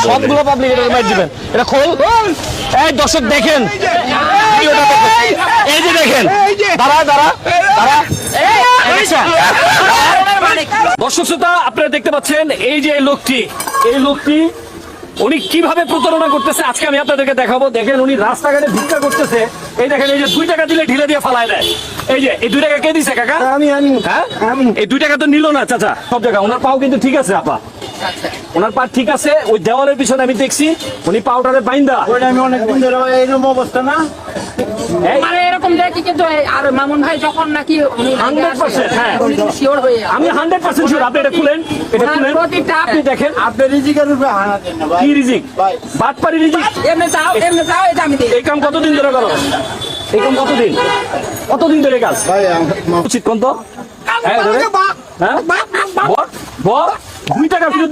সবগুলো পাবলিক দিবেন। এটা খোল। এই দর্শক দেখেন, এই যে দেখেন, দাঁড়া দাঁড়া দাঁড়া। দর্শক শ্রোতা, আপনারা দেখতে পাচ্ছেন এই যে এই লোকটি উনি কিভাবে প্রতারণা করতেছে আজকে আমি আপনাদেরকে দেখাবো। দেখেন উনি রাস্তাঘাটে ভিক্ষা করতেছে। এই দেখেন, এই যে 2 টাকা দিলে ঢিলে দিয়ে ফালায় দেয়। এই যে এই 2 টাকা কে দিছে কাকা? হ্যাঁ, এই 2 টাকা তো নিল না চাচা সব জায়গা। ওনার পাও কিন্তু ঠিক আছে আপা, ওনার পা ঠিক আছে। ওই দেওয়ালের পিছনে আমি দেখছি উনি পাউডারে বাইন্দা। আমি অনেকদিন ধরে এইরকম অবস্থা না মানে এরকম দেখি কিন্তু আর মামুন ভাই যখন নাকি 100%, হ্যাঁ শিওর হয়ে আমি 100% শিওর। আপনি এটা খুলেন, এটা খুলেন, আপনি দেখেন। আপনি রিজিকের উপরে হানা দেন না ভাই। কি রিজিক? বাটপারি রিজিক। এমনি যাও এই যে আমি দিই। এই কাম কতদিন ধরে করো? এই কাম কতদিন ধরে কাজ ভাই উচিত কোন তো? হ্যাঁ 2 টাকা ফেরত দিয়ে